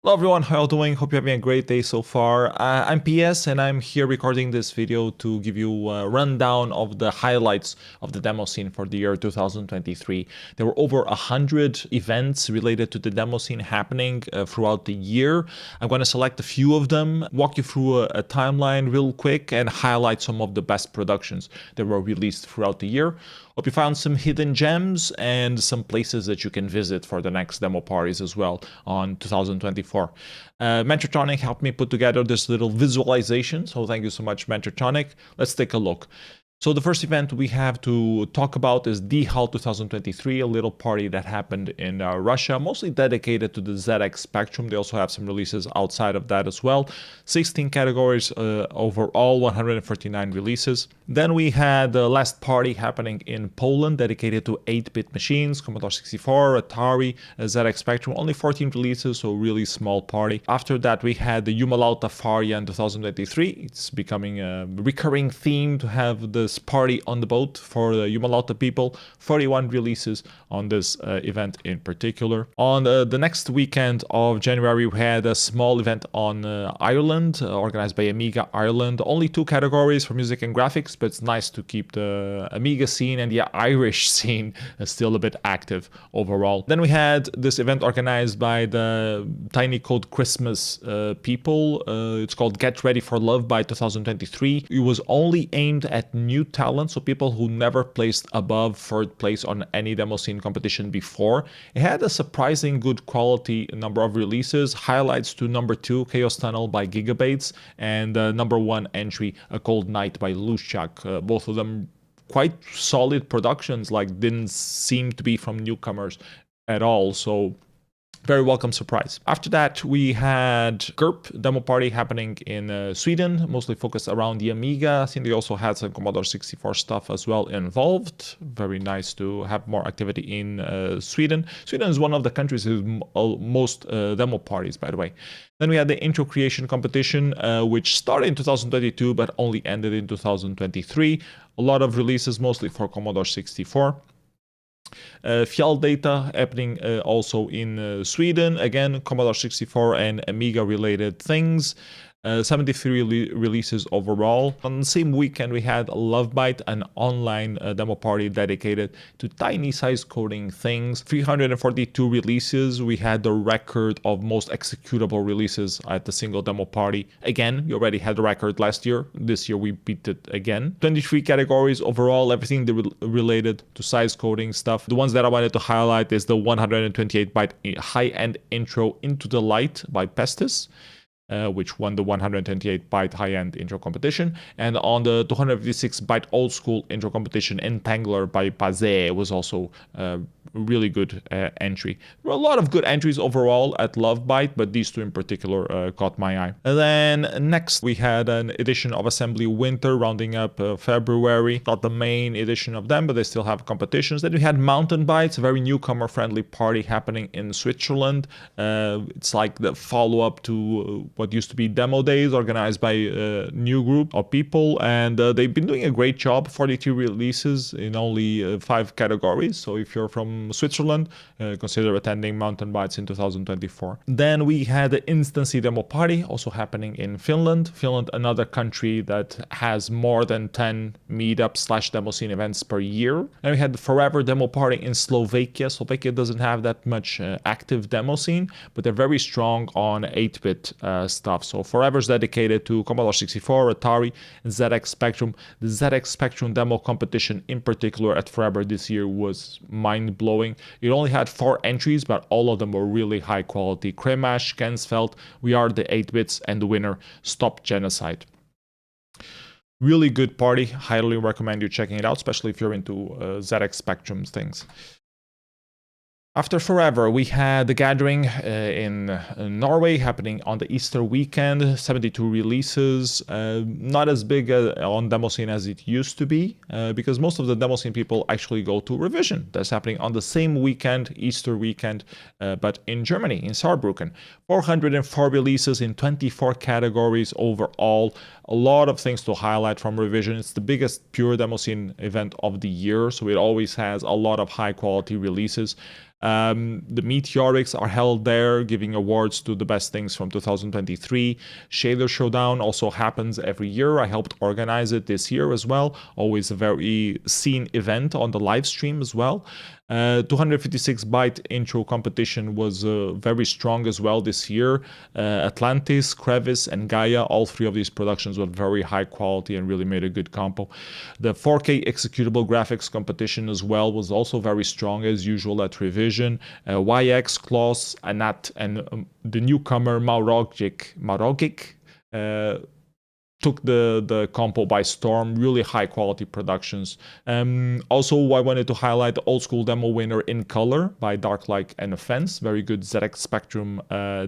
Hello everyone, how are you doing? Hope you're having a great day so far. I'm PS and I'm here recording this video to give you a rundown of the highlights of the demo scene for the year 2023. There were over 100 events related to the demo scene happening throughout the year. I'm going to select a few of them, walk you through a timeline real quick and highlight some of the best productions that were released throughout the year. Hope you found some hidden gems and some places that you can visit for the next demo parties as well on 2024. Mantratronic helped me put together this little visualization, so thank you so much, Mantratronic. Let's take a look. So the first event we have to talk about is DHAL 2023, a little party that happened in Russia, mostly dedicated to the ZX Spectrum. They also have some releases outside of that as well. 16 categories overall, 139 releases. Then we had the last party happening in Poland, dedicated to 8-bit machines, Commodore 64, Atari, ZX Spectrum, only 14 releases, so really small party. After that, we had the Jumalauta Faria in 2023. It's becoming a recurring theme to have the party on the boat for the Jumalauta people. 41 releases on this event in particular. On the next weekend of January, we had a small event on Ireland, organized by Amiga Ireland. Only 2 categories for music and graphics, but it's nice to keep the Amiga scene and the Irish scene still a bit active overall. Then we had this event organized by the Tiny Code Christmas people. It's called Get Ready for Lovebyte 2023. It was only aimed at new talent, so people who never placed above 3rd place on any demo scene competition before. It had a surprising good quality number of releases, highlights to number 2 Chaos Tunnel by Gigabates and number 1 entry A Cold Night by Luchak. Both of them quite solid productions, like didn't seem to be from newcomers at all, so very welcome surprise. After that, we had GURP demo party happening in Sweden, mostly focused around the Amiga. I think they also had some Commodore 64 stuff as well involved. Very nice to have more activity in Sweden. Sweden is one of the countries with most demo parties, by the way. Then we had the intro creation competition, which started in 2022, but only ended in 2023. A lot of releases, mostly for Commodore 64. Fjall data happening also in Sweden, again Commodore 64 and Amiga related things. 73 releases overall. On the same weekend, we had Lovebyte, an online demo party dedicated to tiny size coding things. 342 releases. We had the record of most executable releases at the single demo party. Again, we already had the record last year. This year we beat it again. 23 categories overall, everything related to size coding stuff. The ones that I wanted to highlight is the 128-byte high-end intro Into the Light by Pestis, which won the 128-byte high-end intro competition. And on the 256-byte old-school intro competition, Entangler by Baze was also a really good entry. There were a lot of good entries overall at Lovebyte, but these 2 in particular caught my eye. And then next, we had an edition of Assembly Winter rounding up February. Not the main edition of them, but they still have competitions. Then we had Mountain Bytes, a very newcomer-friendly party happening in Switzerland. It's like the follow-up to what used to be Demo Days, organized by a new group of people, and they've been doing a great job. 42 releases in only 5 categories, so if you're from Switzerland, consider attending Mountain Bytes in 2024. Then we had the Instancy Demo Party, also happening in Finland. Finland, another country that has more than 10 meetup / demo scene events per year. And we had the Forever Demo Party in Slovakia. Slovakia doesn't have that much active demo scene, but they're very strong on 8-bit stuff. So Forever's dedicated to Commodore 64, Atari, and ZX Spectrum. The ZX Spectrum demo competition in particular at Forever this year was mind-blowing. It only had 4 entries, but all of them were really high quality. Kremash, Ganzfeld, We Are the 8-bits, and the winner, STOPgenocide. Really good party. Highly recommend you checking it out, especially if you're into ZX Spectrum things. After Forever, we had the Gathering in Norway happening on the Easter weekend. 72 releases, not as big on demo scene as it used to be, because most of the demo scene people actually go to Revision. That's happening on the same weekend, Easter weekend, but in Germany, in Saarbrücken. 404 releases in 24 categories overall. A lot of things to highlight from Revision. It's the biggest pure demo scene event of the year, so it always has a lot of high quality releases. The Meteoriks are held there, giving awards to the best things from 2023. Shader Showdown also happens every year. I helped organize it this year as well. Always a very seen event on the live stream as well. 256 Byte intro competition was very strong as well this year. Atlantis, Crevice, and GAIA, all three of these productions were very high quality and really made a good compo. The 4K executable graphics competition as well was also very strong as usual at Revision. YX, klos, anat, and the newcomer maurogik took the compo by storm. Really high quality productions. Also, I wanted to highlight the Oldskool Demo winner In Color by Darklite and Offence. Very good ZX Spectrum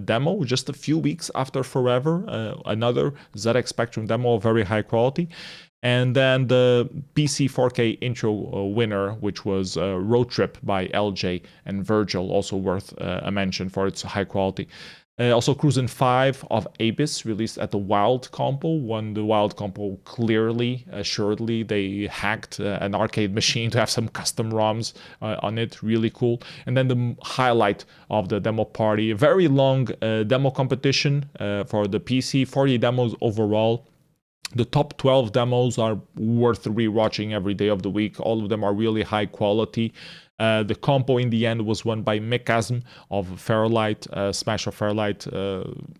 demo. Just a few weeks after Forever, another ZX Spectrum demo of very high quality. And then the PC 4K intro winner, which was Roadtrip by LJ and Virgill, also worth a mention for its high quality. Also, Cruisin' 5 of Abyss, released at the Wild Compo, won the Wild Compo clearly, assuredly. They hacked an arcade machine to have some custom ROMs on it, really cool. And then the highlight of the demo party, a very long demo competition for the PC, 40 demos overall. The top 12 demos are worth rewatching every day of the week. All of them are really high quality. The compo in the end was won by Mechasm of Fairlight, Smash of Fairlight,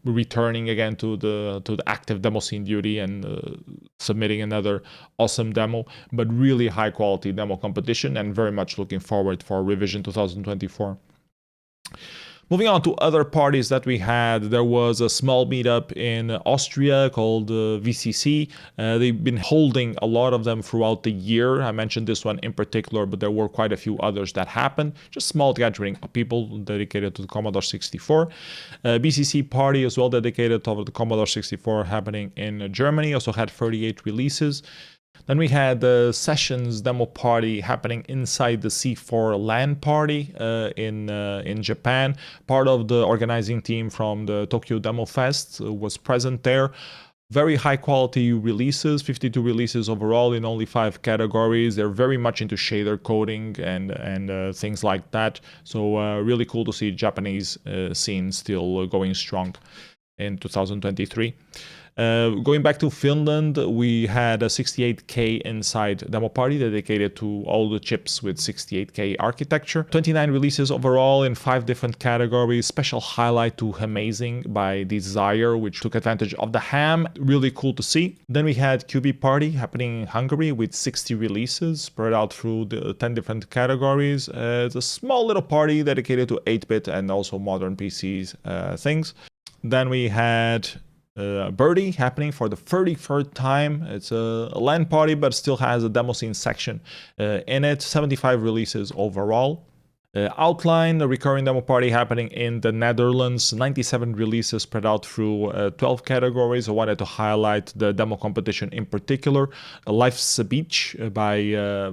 returning again to the active Demoscene duty and submitting another awesome demo, but really high quality demo competition, and very much looking forward for Revision 2024. Moving on to other parties that we had, there was a small meetup in Austria called VCC. They've been holding a lot of them throughout the year. I mentioned this one in particular, but there were quite a few others that happened. Just small gathering of people dedicated to the Commodore 64. BCC party as well dedicated to the Commodore 64 happening in Germany. Also had 38 releases. Then we had the Sessions demo party happening inside the C4 LAN party in Japan. Part of the organizing team from the Tokyo Demo Fest was present there. Very high quality releases, 52 releases overall in only 5 categories. They're very much into shader coding and things like that. So really cool to see Japanese scene still going strong in 2023. Going back to Finland, we had a 68K inside demo party dedicated to all the chips with 68K architecture. 29 releases overall in 5 different categories. Special highlight to Amazing by Desire, which took advantage of the ham. Really cool to see. Then we had QB Party happening in Hungary with 60 releases spread out through the 10 different categories. It's a small little party dedicated to 8-bit and also modern PCs things. Then we had Birdie happening for the 33rd time. It's a LAN party, but still has a Demoscene section in it. 75 releases overall. Outline, a recurring demo party happening in the Netherlands. 97 releases spread out through 12 categories. I wanted to highlight the demo competition in particular. Life's a Beach by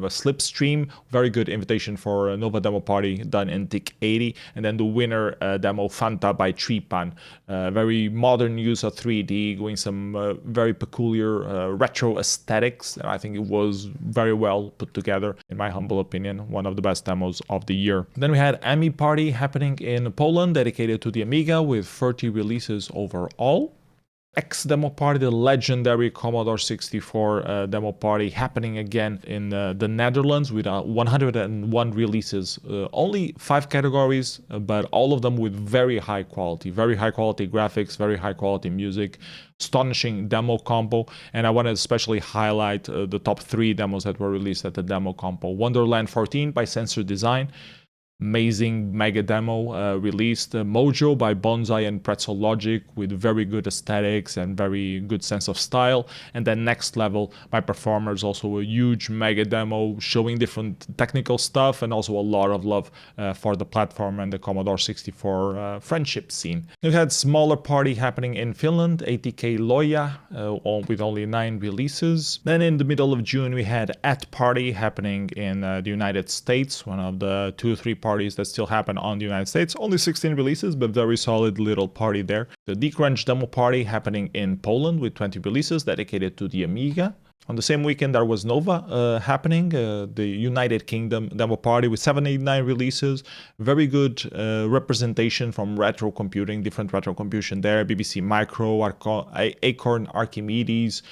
Slipstream. Very good invitation for a Nova demo party done in TIC 80. And then the winner demo Fanta by Treepan. Very modern use of 3D, going some very peculiar retro aesthetics. And I think it was very well put together, in my humble opinion. One of the best demos of the year. Then we had AMI Party happening in Poland, dedicated to the Amiga, with 30 releases overall. X demo party, the legendary Commodore 64 demo party happening again in the Netherlands with 101 releases. Only 5 categories, but all of them with very high quality graphics, very high quality music, astonishing demo compo. And I want to especially highlight the top 3 demos that were released at the demo compo. Wonderland 14 by Sensor Design. Amazing mega demo released. Mojo by Bonsai and Pretzel Logic with very good aesthetics and very good sense of style. And then Next Level by Performers, also a huge mega demo showing different technical stuff and also a lot of love for the platform and the Commodore 64 friendship scene. We had smaller party happening in Finland, ATK Loja with only 9 releases. Then in the middle of June we had At Party happening in the United States, one of the 2-3 parties that still happen on the United States. Only 16 releases, but very solid little party there. The Decrunch demo party happening in Poland with 20 releases dedicated to the Amiga. On the same weekend, there was Nova happening, the United Kingdom demo party with 789 releases. Very good representation from retro computing, different retro computing there. BBC Micro, Acorn, Archimedes,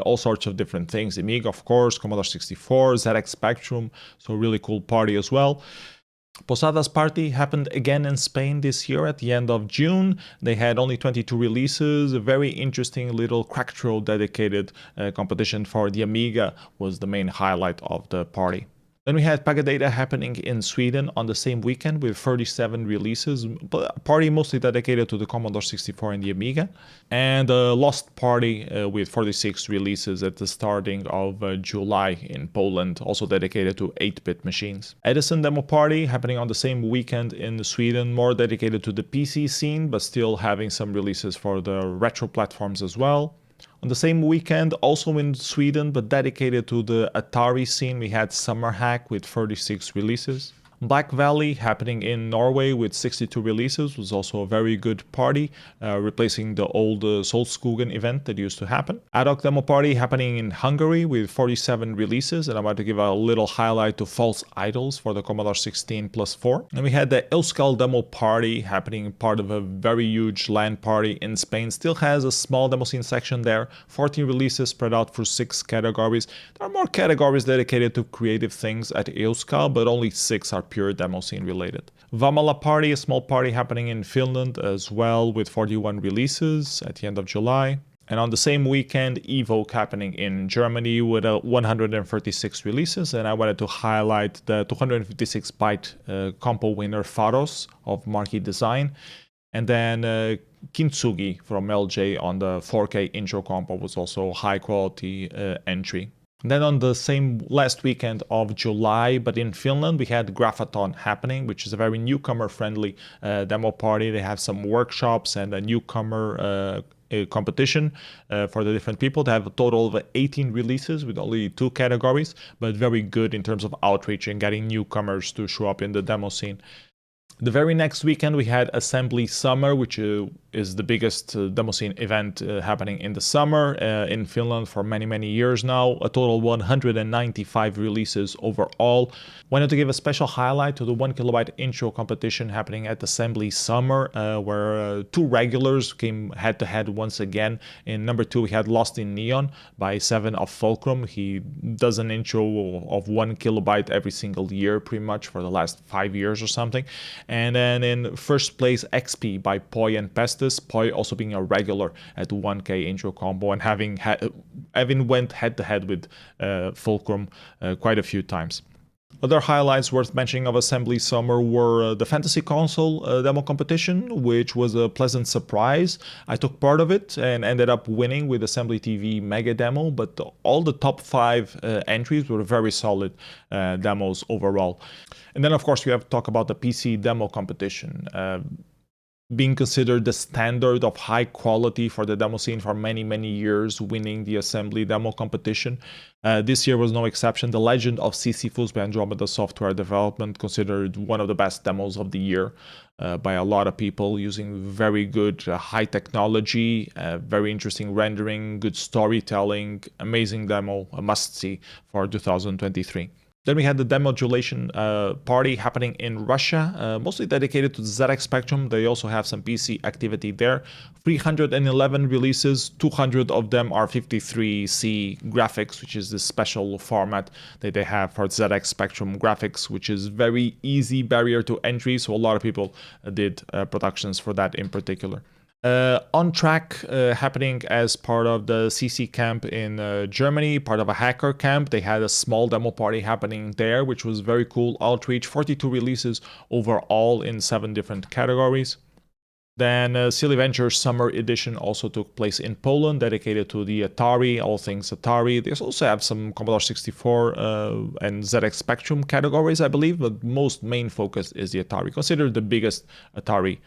all sorts of different things. Amiga, of course, Commodore 64, ZX Spectrum. So really cool party as well. Posada's party happened again in Spain this year at the end of June. They had only 22 releases. A very interesting little crack throw dedicated competition for the Amiga was the main highlight of the party. Then we had Pagadata happening in Sweden on the same weekend with 37 releases, but a party mostly dedicated to the Commodore 64 and the Amiga, and a Lost party with 46 releases at the starting of July in Poland, also dedicated to 8-bit machines. Edison demo party happening on the same weekend in Sweden, more dedicated to the PC scene, but still having some releases for the retro platforms as well. On the same weekend, also in Sweden, but dedicated to the Atari scene, we had Summer Hack with 36 releases. Black Valley happening in Norway with 62 releases was also a very good party, replacing the old Solskogen event that used to happen. Ad hoc demo party happening in Hungary with 47 releases, and I'm about to give a little highlight to False Idols for the Commodore 16+4. And we had the Oldskool Demo party happening, part of a very huge LAN party in Spain. Still has a small Demoscene section there, 14 releases spread out for 6 categories. There are more categories dedicated to creative things at Oldskool, but only 6 are pure Demoscene related. Vamala party, a small party happening in Finland as well with 41 releases at the end of July. And on the same weekend, Evoke happening in Germany with 136 releases. And I wanted to highlight the 256 byte compo winner Pharos of Marquee Design. And then Kintsugi from LJ on the 4K intro compo was also a high quality entry. Then on the same last weekend of July, but in Finland, we had Graphathon happening, which is a very newcomer-friendly demo party. They have some workshops and a newcomer competition for the different people. They have a total of 18 releases with only 2 categories, but very good in terms of outreach and getting newcomers to show up in the demo scene. The very next weekend, we had Assembly Summer, which is the biggest Demoscene event happening in the summer in Finland for many, many years now. A total 195 releases overall. Wanted to give a special highlight to the 1 kilobyte intro competition happening at Assembly Summer, where 2 regulars came head-to-head once again. In number 2, we had Lost in Neon by 7 of Fulcrum. He does an intro of 1 kilobyte every single year, pretty much for the last 5 years or something. And then in first place, XP by Poi and Pestis. Poi also being a regular at 1K intro combo and having went head-to-head with Fulcrum quite a few times. Other highlights worth mentioning of Assembly Summer were the Fantasy Console demo competition, which was a pleasant surprise. I took part of it and ended up winning with Assembly TV Mega Demo, but all the top 5 entries were very solid demos overall. And then, of course, we have to talk about the PC demo competition. Being considered the standard of high quality for the demo scene for many, many years, winning the Assembly demo competition. This year was no exception. The Legend of Sisyphus by Andromeda Software Development, considered one of the best demos of the year by a lot of people, using very good high technology, very interesting rendering, good storytelling, amazing demo, a must-see for 2023. Then we had the Demodulation party happening in Russia, mostly dedicated to the ZX Spectrum. They also have some PC activity there. 311 releases, 200 of them are 53C graphics, which is the special format that they have for ZX Spectrum graphics, which is very easy barrier to entry. So a lot of people did productions for that in particular. On Track happening as part of the CC camp in Germany, part of a hacker camp. They had a small demo party happening there, which was very cool outreach. 42 releases overall in 7 different categories. Then Silly Ventures Summer Edition also took place in Poland, dedicated to the Atari, all things Atari. They also have some Commodore 64 and ZX Spectrum categories, I believe, but most main focus is the Atari, considered the biggest Atari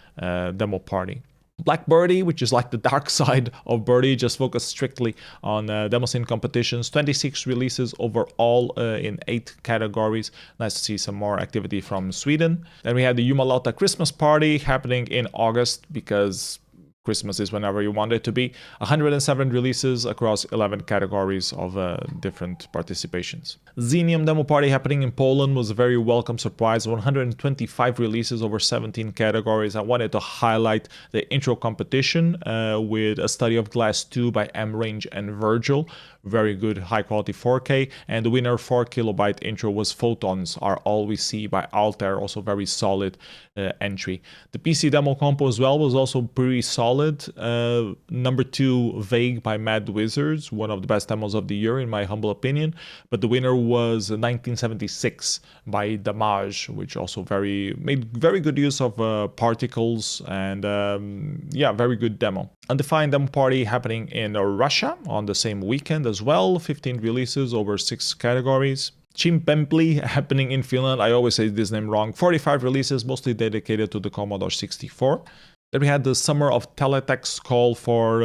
demo party. Black Birdie, which is like the dark side of Birdie, just focused strictly on Demoscene competitions. 26 releases overall in 8 categories. Nice to see some more activity from Sweden. Then we had the Jumalauta Christmas party happening in August, because Christmas is whenever you want it to be. 107 releases across 11 categories of different participations. Xenium demo party happening in Poland was a very welcome surprise. 125 releases over 17 categories. I wanted to highlight the intro competition with a study of Glass 2 by M-Range and Virgill. Very good high quality 4K, and the winner 4 kilobyte intro was Photons Are All We See by Altair, also very solid entry. The PC demo compo as well was also pretty solid. Number 2 Vague by Mad Wizards, one of the best demos of the year in my humble opinion, but the winner was 1976 by Damage, which also made very good use of particles, and yeah, very good demo. Undefined demo party happening in Russia on the same weekend as well. 15 releases over 6 categories. Chimpempli happening in Finland. I always say this name wrong. 45 releases, mostly dedicated to the Commodore 64. Then we had the Summer of Teletext call for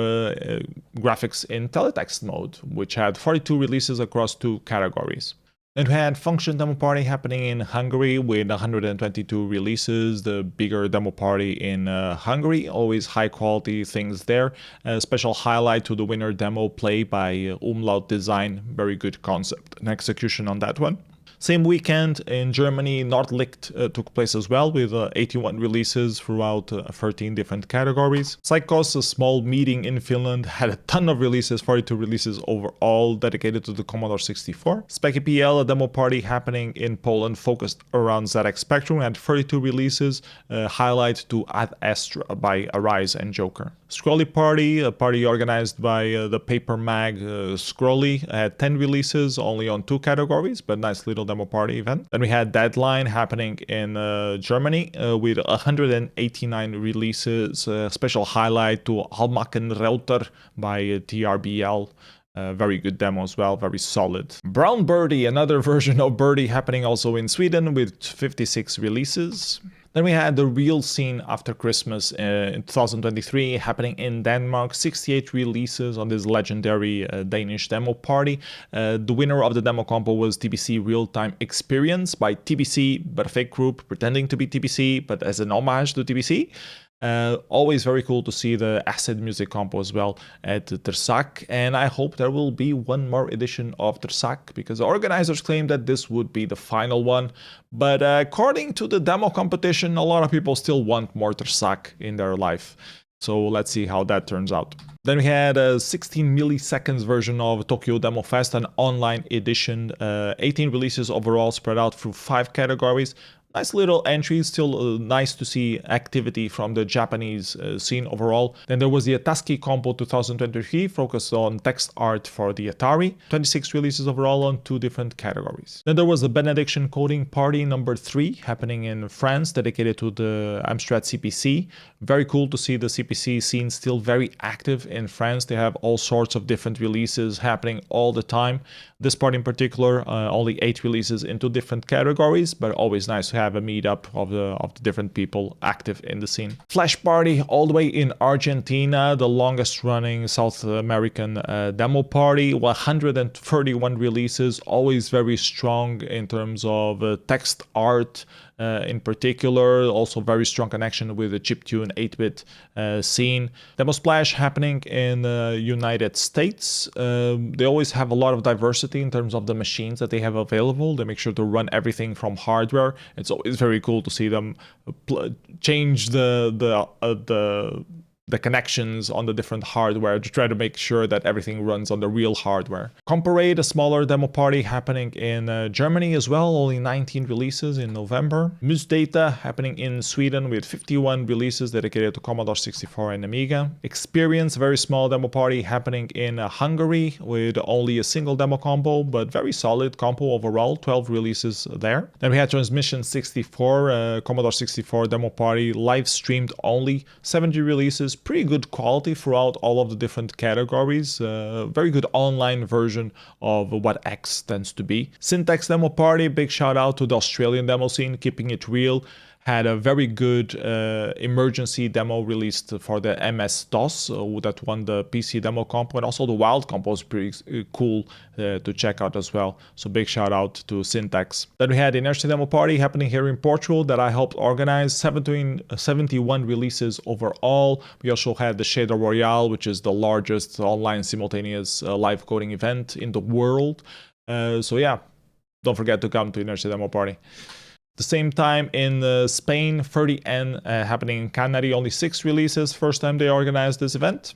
graphics in teletext mode, which had 42 releases across 2 categories. Then we had Function demo party happening in Hungary with 122 releases, the bigger demo party in Hungary, always high quality things there. A special highlight to the winner demo play by Umlaut Design, very good concept and execution on that one. Same weekend in Germany, Nordlicht took place as well with 81 releases throughout 13 different categories. Psychos, a small meeting in Finland, had a ton of releases, 42 releases overall dedicated to the Commodore 64. SpeckyPL, a demo party happening in Poland focused around ZX Spectrum, had 32 releases, highlight to Ad Astra by Arise and Joker. Scrolly Party, a party organized by the paper mag Scrolly, had 10 releases only on 2 categories, but nice little demo party event. Then we had Deadline happening in Germany with 189 releases, special highlight to Almaken Router by TRBL. Very good demo as well, very solid. Brown Birdie, another version of Birdie happening also in Sweden with 56 releases. Then we had the real scene after Christmas in 2023 happening in Denmark. 68 releases on this legendary Danish demo party. The winner of the demo compo was TBC Real Time Experience by TBC, but a fake group pretending to be TBC, but as an homage to TBC. Always very cool to see the acid music compo as well at Tersak, and I hope there will be one more edition of Tersak, because the organizers claim that this would be the final one, but according to the demo competition, a lot of people still want more Tersak in their life. So let's see how that turns out. Then we had a 16 milliseconds version of Tokyo Demo Fest, an online edition, 18 releases overall spread out through 5 categories. Nice little entries, still nice to see activity from the Japanese scene overall. Then there was the Ataski Compo 2023, focused on text art for the Atari. 26 releases overall on 2 different categories. Then there was the Benediction Coding Party number 3 happening in France, dedicated to the Amstrad CPC. Very cool to see the CPC scene still very active in France. They have all sorts of different releases happening all the time. This part in particular, only 8 releases into different categories, but always nice to have a meetup of the different people active in the scene. Flash Party all the way in Argentina, the longest running South American demo party, 131 releases, always very strong in terms of text art. In particular, also very strong connection with the chiptune 8-bit scene. Demo Splash happening in the United States. They always have a lot of diversity in terms of the machines that they have available. They make sure to run everything from hardware. It's always very cool to see them change the connections on the different hardware to try to make sure that everything runs on the real hardware. Comparade, a smaller demo party happening in Germany as well, only 19 releases in November. Musdata happening in Sweden with 51 releases dedicated to Commodore 64 and Amiga. Experience, very small demo party happening in Hungary with only a single demo combo, but very solid combo overall, 12 releases there. Then we had Transmission 64, Commodore 64 demo party, live streamed only, 70 releases, pretty good quality throughout all of the different categories. Very good online version of what X tends to be. Syntax demo party, big shout out to the Australian demo scene, keeping it real. had a very good emergency demo released for the MS-DOS that won the PC demo compo, and also the wild compo was pretty cool to check out as well. So big shout out to Syntax. Then we had the Inertia demo party happening here in Portugal that I helped organize. 71 releases overall. We also had the Shader Royale, which is the largest online simultaneous live coding event in the world. So yeah, don't forget to come to Inertia demo party. The same time in Spain, 30N happening in Canary, only 6 releases, first time they organized this event.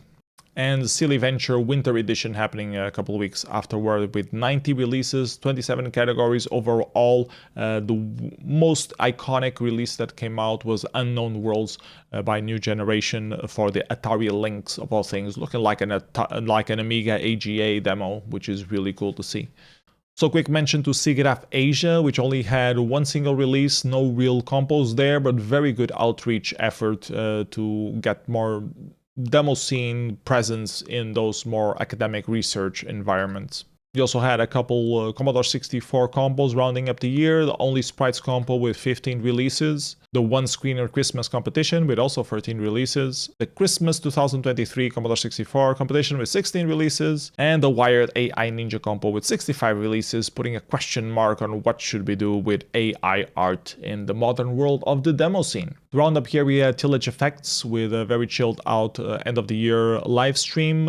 And the Silly Venture Winter Edition happening a couple of weeks afterward with 90 releases, 27 categories overall. The most iconic release that came out was Unknown Worlds by New Generation for the Atari Lynx of all things, looking like an Amiga AGA demo, which is really cool to see. So quick mention to SIGGRAPH Asia, which only had one single release, no real compos there, but very good outreach effort to get more Demoscene presence in those more academic research environments. We also had a couple Commodore 64 compos rounding up the year, the Only Sprites compo with 15 releases, the One Screener Christmas competition with also 13 releases, the Christmas 2023 Commodore 64 competition with 16 releases, and the Wired AI Ninja compo with 65 releases, putting a question mark on what should we do with AI art in the modern world of the Demoscene. To round up here, we had Tillage Effects with a very chilled out end of the year live stream,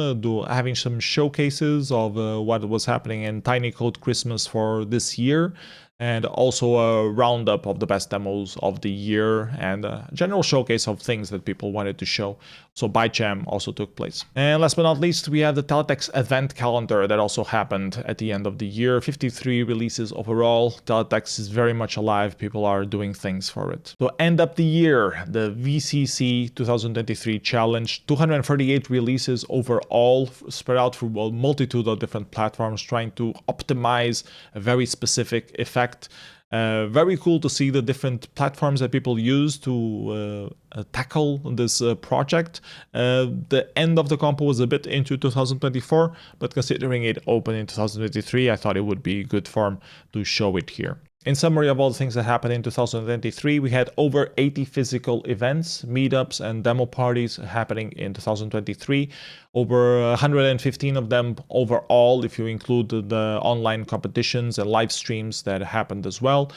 having some showcases of what was happening in Tiny Code Christmas for this year, and also a roundup of the best demos of the year and a general showcase of things that people wanted to show. So Byte Jam also took place. And last but not least, we have the Teletext event calendar that also happened at the end of the year. 53 releases overall. Teletext is very much alive. People are doing things for it. So end up the year, the VCC 2023 challenge, 238 releases overall, spread out through a multitude of different platforms, trying to optimize a very specific effect. Very cool to see the different platforms that people use to tackle this project. The end of the compo was a bit into 2024, but considering it opened in 2023, I thought it would be good form to show it here. In summary of all the things that happened in 2023, we had over 80 physical events, meetups, and demo parties happening in 2023. Over 115 of them overall, if you include the online competitions and live streams that happened as well.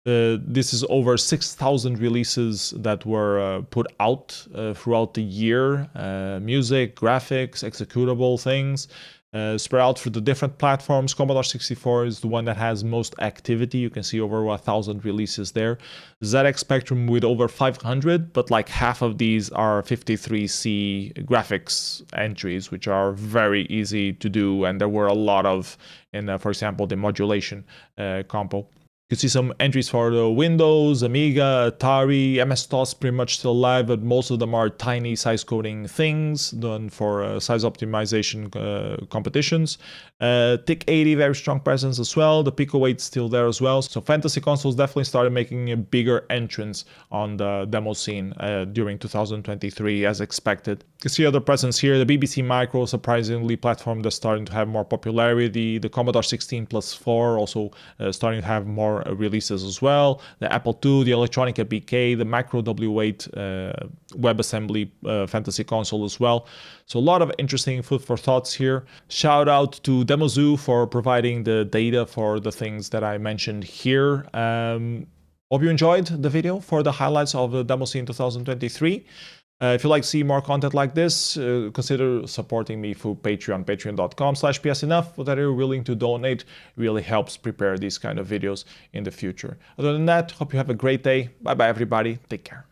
This is over 6,000 releases that were put out throughout the year. Music, graphics, executable things. Spread out through the different platforms. Commodore 64 is the one that has most activity. You can see over 1,000 releases there. ZX Spectrum with over 500, but like half of these are 53C graphics entries, which are very easy to do. And there were a lot of, in for example, the modulation compo. You can see some entries for the Windows, Amiga, Atari, MS-DOS pretty much still alive, but most of them are tiny size coding things done for size optimization competitions. TIC-80, very strong presence as well. The Pico 8 still there as well. So fantasy consoles definitely started making a bigger entrance on the demo scene during 2023 as expected. You can see other presence here. The BBC Micro, surprisingly platform that's starting to have more popularity. The Commodore 16+4 also starting to have more releases as well. The Apple II, the Electronica BK, the Micro W8 WebAssembly fantasy console as well. So a lot of interesting food for thoughts here. Shout out to demozoo for providing the data for the things that I mentioned here. Hope you enjoyed the video for the highlights of the Demoscene 2023. If you'd like to see more content like this, consider supporting me through Patreon, patreon.com/psenough. That you're willing to donate really helps prepare these kind of videos in the future. Other than that, hope you have a great day. Bye bye everybody. Take care.